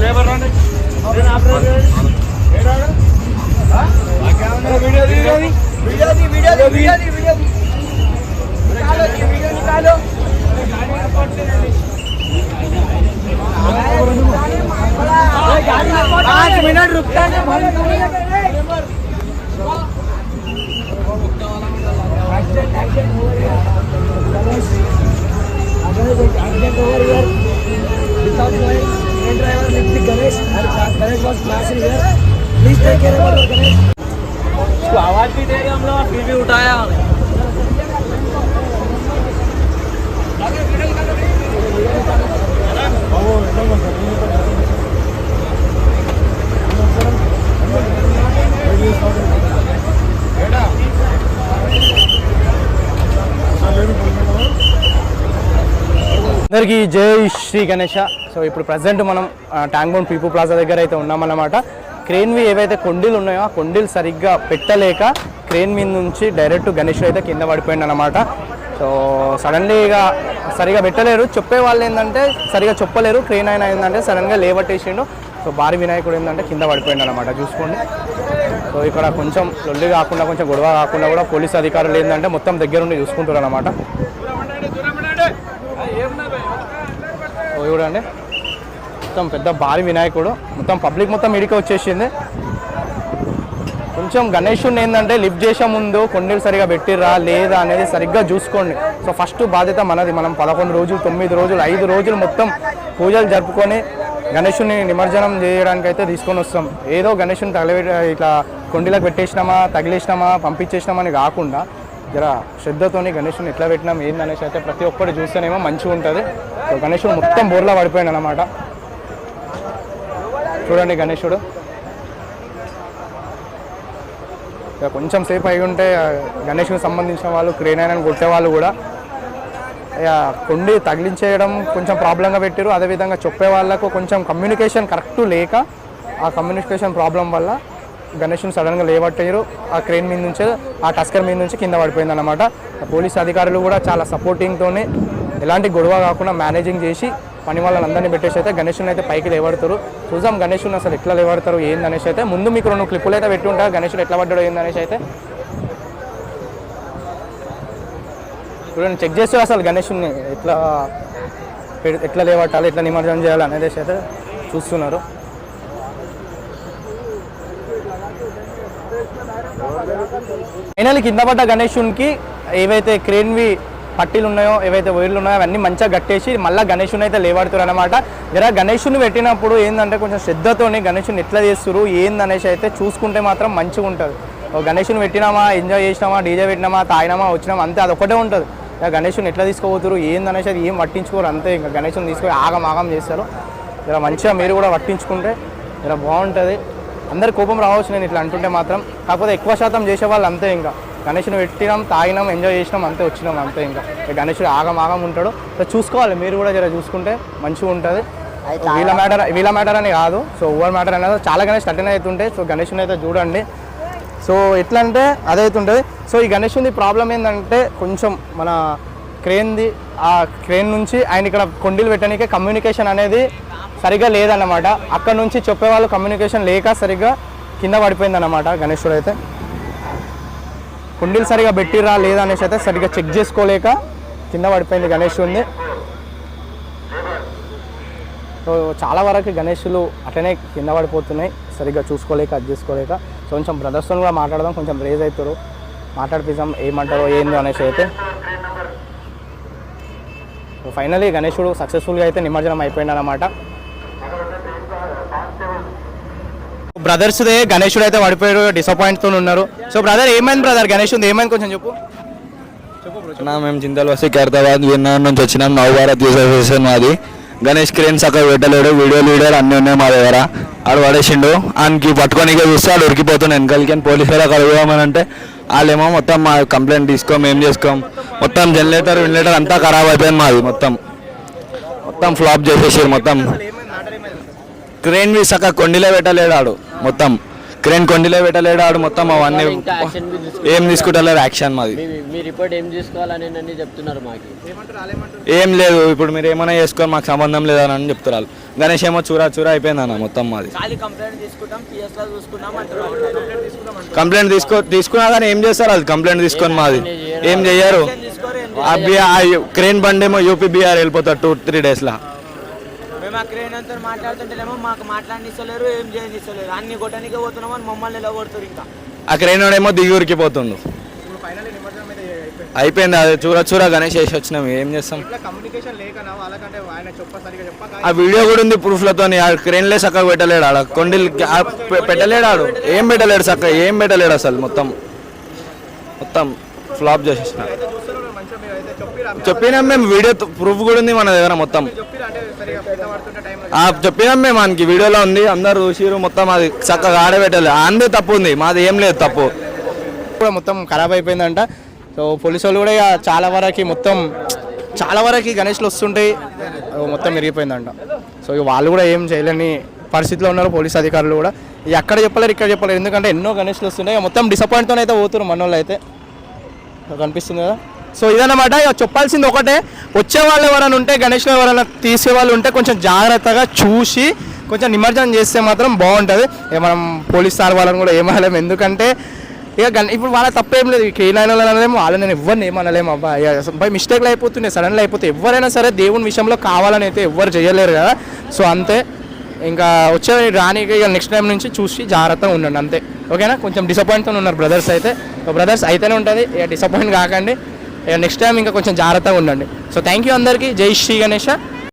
Labour రండి minute रुकता है आवाज भी दे रहे हम लोग फिर भी उठाया అందరికీ జై శ్రీ గణేష. సో ఇప్పుడు ప్రజెంట్ మనం ట్యాంక్ బండ్ పీపుల్ ప్లాజా దగ్గర అయితే ఉన్నామన్నమాట. క్రేన్వి ఏవైతే కొండీలు ఉన్నాయో ఆ కొండీలు సరిగ్గా పెట్టలేక క్రేన్ మీద నుంచి డైరెక్ట్ గణేష్ అయితే కింద పడిపోయింది అనమాట. సో సడన్లీగా సరిగా పెట్టలేరు, చెప్పే వాళ్ళు ఏంటంటే సరిగా చెప్పలేరు, క్రేన్ అయినా ఏంటంటే సడన్గా లేవట్టేసిండు. సో భారీ వినాయకుడు ఏంటంటే కింద పడిపోయింది అనమాట. చూసుకోండి. సో ఇక్కడ కొంచెం లొల్లి కాకుండా కొంచెం గొడవ కాకుండా కూడా పోలీస్ అధికారులు ఏంటంటే మొత్తం దగ్గరుండి చూసుకుంటారు అనమాట. చూడండి మొత్తం పెద్ద భారీ వినాయకుడు, మొత్తం పబ్లిక్ మొత్తం ఇడికి వచ్చేసింది. కొంచెం గణేషుని ఏంటంటే లిఫ్ట్ చేసే ముందు కొండలు సరిగా పెట్టిర్రా లేదా అనేది సరిగ్గా చూసుకోండి. సో ఫస్ట్ బాధ్యత మనది. మనం 11 రోజులు 9 రోజులు 5 రోజులు మొత్తం పూజలు జరుపుకొని గణేషుని నిమజ్జనం చేయడానికి అయితే తీసుకొని వస్తాం. ఏదో గణేషుని ఇట్లా కొండలకు పెట్టేసినామా, తగిలేసినామా, పంపించేసినామా అని కాకుండా జర శ్రద్ధతోని గణేషుని ఎట్లా పెట్టినాం ఏందనేసి అయితే ప్రతి ఒక్కటి చూస్తేనేమో మంచిగా ఉంటుంది. సో గణేషుడు మొత్తం బోర్లా పడిపోయాడు అనమాట. చూడండి గణేషుడు ఇక కొంచెం సేపు అయి ఉంటే గణేషునికి సంబంధించిన వాళ్ళు క్రేన్ అయినా కొట్టేవాళ్ళు కూడా ఇక కొండి తగిలించేయడం కొంచెం ప్రాబ్లంగా పెట్టారు. అదేవిధంగా చెప్పే వాళ్ళకు కొంచెం కమ్యూనికేషన్ కరెక్ట్ లేక ఆ కమ్యూనికేషన్ ప్రాబ్లం వల్ల గణేషుని సడన్గా లేవట్టారు. ఆ క్రేన్ మీద నుంచే ఆ టస్కర్ మీద నుంచి కింద పడిపోయింది అనమాట. పోలీస్ అధికారులు కూడా చాలా సపోర్టింగ్తోనే ఎలాంటి గొడవ కాకుండా మేనేజింగ్ చేసి పని వాళ్ళందరినీ పెట్టేసి అయితే గణేషుని అయితే పైకి లేవడతారు. చూద్దాం గణేషుని అసలు ఎట్లా లేవడతారు ఏందనేసి అయితే. ముందు మీకు 2 క్లిప్పులు అయితే పెట్టి ఉంటారు గణేషుడు ఎట్లా పడ్డాడు ఏందనేసి అయితే. చూడండి చెక్ చేస్తే అసలు గణేషుని ఎట్లా లేవట్టాలి, ఎట్లా నిమజ్జనం చేయాలి అనేది అయితే చూస్తున్నారు. ఫైనల్ కింద పడ్డ గణేషునికి ఏవైతే క్రేన్వి పట్టీలు ఉన్నాయో ఏవైతే వైర్లు ఉన్నాయో అవన్నీ మంచిగా కట్టేసి మళ్ళీ గణేషుని అయితే లేవాడుతారు అనమాట. జర గణేషుని పెట్టినప్పుడు ఏంటంటే కొంచెం శ్రద్ధతోని గణేషుని ఎట్లా చేస్తారు ఏందనేసి అయితే చూసుకుంటే మాత్రం మంచిగా ఉంటుంది. గణేషుని పెట్టినామా, ఎంజాయ్ చేసినామా, డీజే పెట్టినామా, తాగినామా, వచ్చినామా అంతే అదొక్కటే ఉంటుంది. గణేషుని ఎట్లా తీసుకోబోతున్నారు ఏందనేసి అది ఏం పట్టించుకోరు అంతే. ఇంకా గణేషుని తీసుకొని ఆగం చేస్తారు. జర మంచిగా మీరు కూడా పట్టించుకుంటే జర బాగుంటుంది. అందరి కోపం రావచ్చు నేను ఇట్లా అంటుంటే మాత్రం. కాకపోతే ఎక్కువ శాతం చేసేవాళ్ళు అంతే. ఇంకా గణేషుని పెట్టినాం, తాగినాం, ఎంజాయ్ చేసినాం అంతే, వచ్చినాం అంతే. ఇంకా గణేషుడు ఆగం ఉంటాడు. సో చూసుకోవాలి మీరు కూడా జర చూసుకుంటే మంచిగా ఉంటుంది. వీళ్ళ మ్యాటర్ అని కాదు, సో ఓవర్ మ్యాటర్ అనేది చాలా గణేష్ అటెండ్ అవుతుంటాయి. సో గణేషుని అయితే చూడండి. సో ఎట్లా అంటే అదైతుంటుంది. సో ఈ గణేషుని ప్రాబ్లం ఏంటంటే కొంచెం మన క్రేన్ది ఆ క్రేన్ నుంచి ఆయన ఇక్కడ కొండీలు పెట్టడానికి కమ్యూనికేషన్ అనేది సరిగ్గా లేదన్నమాట. అక్కడ నుంచి చెప్పేవాళ్ళు కమ్యూనికేషన్ లేక సరిగ్గా కింద పడిపోయిందన్నమాట. గణేషుడు అయితే కుండీలు సరిగా పెట్టిరా లేదా అనేసి అయితే సరిగ్గా చెక్ చేసుకోలేక కింద పడిపోయింది గణేషుడిని. సో చాలా వరకు గణేషులు అట్లనే కింద పడిపోతున్నాయి సరిగ్గా చూసుకోలేక అది చేసుకోలేక. సో కొంచెం బ్రదర్స్తో కూడా మాట్లాడదాం, కొంచెం రేజ్ అవుతారు, మాట్లాడిపిస్తాం ఏమంటారో ఏందో అనేసి అయితే. సో ఫైనలీ గణేషుడు సక్సెస్ఫుల్గా అయితే నిమజ్జనం అయిపోయింది అన్నమాట. బ్రదర్స్దే గణేషుడు అయితే పడిపోయాడు, డిసప్పాయింట్తో ఉన్నారు. సో బ్రదర్ ఏమైంది బ్రదర్ గణేషుడు ఏమైంది కొంచెం చెప్పు. మేము చింతల్ వస్తే ఖైరతాబాద్ విన్నాం నుంచి వచ్చినాం. నవభారత్ యూజర్ మాది. గణేష్ క్రేన్స్ అక్కడ పెట్టలేడు, వీడియోలు అన్నీ ఉన్నాయి మా దగ్గర. ఆడు పడేసిండు, ఆయనకి పట్టుకోనికే చూస్తే ఆడు ఉరికిపోతున్నాడు వెనకాలకి. పోలీసు వాళ్ళు అక్కడ పోదామని అంటే వాళ్ళేమో మొత్తం మా కంప్లైంట్ తీసుకోం, ఏం చేసుకోం, మొత్తం జనరేటర్ అంతా ఖరాబ్ అయిపోయింది మాది. మొత్తం ఫ్లాప్ చేసేసారు. మొత్తం క్రేన్ వీస్ అక్కడ కొండిలో పెట్టలేడు ఆడు. మొత్తం క్రేన్ కొండిలో పెట్టలేడు ఆడు మొత్తం అవన్నీ ఇంకా యాక్షన్ బి తీసుకుంటారు. ఏం తీసుకుంటలేరు యాక్షన్ మాది. మీ రిపోర్ట్ ఏం తీసుకోవాలని అన్ని చెప్తున్నారు మాకు. ఏం లేదు ఇప్పుడు మీరు ఏమైనా చేసుకొని మాకు సంబంధం లేదని అని చెప్తున్నారు. గణేష్ ఏమో చూరా అయిపోయింది అన్న మొత్తం మాది. కంప్లైంట్ తీసుకున్నా కానీ ఏం చేస్తారు అది కంప్లైంట్ తీసుకొని మాది ఏం చెయ్యరు. క్రేన్ బండి ఏమో యూపీ బీహార్ వెళ్ళిపోతారు 2-3 డేస్లో. మేము ఆ క్రేన్ అంతా మాట్లాడుతుంటేనేమో మాకు మాట్లాడిస్తలేరు, ఏం చేయనిస్తలేరు. అన్ని కొట్టనికే పోతున్నాం అని మమ్మల్ని ఎలా కొడుతారు. ఇంకా ఆ క్రేన్ వాడేమో దిగురికి పోతుండు. అయిపోయింది అది చూరా గణేష్ వేసి వచ్చినాం ఏం చేస్తాం. ఆ వీడియో కూడా ఉంది ప్రూఫ్లతో. ఆ క్రేన్లే చక్కగా పెట్టలేడు ఆడ కొండలు పెట్టలేడు ఆడు ఏం పెట్టలేడు చక్కగా ఏం పెట్టలేడు అసలు మొత్తం ఫ్లాప్ చేసేసిన. చెప్పినాం మేము వీడియో ప్రూఫ్ కూడా ఉంది మన దగ్గర మొత్తం. చెప్పినాం మేము మనకి వీడియోలో ఉంది అందరు చూసిరు మొత్తం. అది చక్కగా ఆడబెట్టలేదు అందే తప్పు ఉంది మాది ఏం లేదు తప్పు. కూడా మొత్తం ఖరాబ్ అయిపోయిందంట. సో పోలీసు వాళ్ళు కూడా ఇక చాలా వరకు గణేష్లు వస్తుంటాయి మొత్తం విరిగిపోయిందంట. సో ఇక వాళ్ళు కూడా ఏం చేయలేని పరిస్థితిలో ఉన్నారు పోలీస్ అధికారులు కూడా. అక్కడ చెప్పలేరు ఇక్కడ చెప్పలేరు ఎందుకంటే ఎన్నో గణేష్లు వస్తుంటాయి. మొత్తం డిసప్పాయింట్తో అయితే పోతున్నారు మన వాళ్ళు అయితే కనిపిస్తుంది కదా. సో ఇదన్నమాట ఇక చెప్పాల్సింది ఒకటే, వచ్చే వాళ్ళు ఎవరైనా ఉంటే గణేష్లో ఎవరైనా తీసే వాళ్ళు ఉంటే కొంచెం జాగ్రత్తగా చూసి కొంచెం నిమజ్జనం చేస్తే మాత్రం బాగుంటుంది. ఇక మనం పోలీస్ సార్ వాళ్ళని కూడా ఏమనలేము ఎందుకంటే ఇక ఇప్పుడు వాళ్ళ తప్పేం లేదు. క్లీన్ అయిన అనలేము వాళ్ళని నేను ఎవరిని ఏమనలేము. అబ్బా బై మిస్టేక్లు అయిపోతున్నాయి సడన్గా అయిపోతే ఎవరైనా సరే దేవుని విషయంలో కావాలని అయితే ఎవరు చేయలేరు కదా. సో అంతే ఇంకా వచ్చే రానికి ఇక నెక్స్ట్ టైం నుంచి చూసి జాగ్రత్తగా ఉండండి అంతే. ఓకేనా. కొంచెం డిసప్పాయింట్తో ఉన్నారు బ్రదర్స్ అయితే. బ్రదర్స్ అయితేనే ఉంటుంది ఇక డిసప్పాయింట్ కాకండి. ఇక నెక్స్ట్ టైం ఇంకా కొంచెం జాగ్రత్తగా ఉండండి. సో థ్యాంక్ యూ అందరికీ. జై శ్రీ గణేష.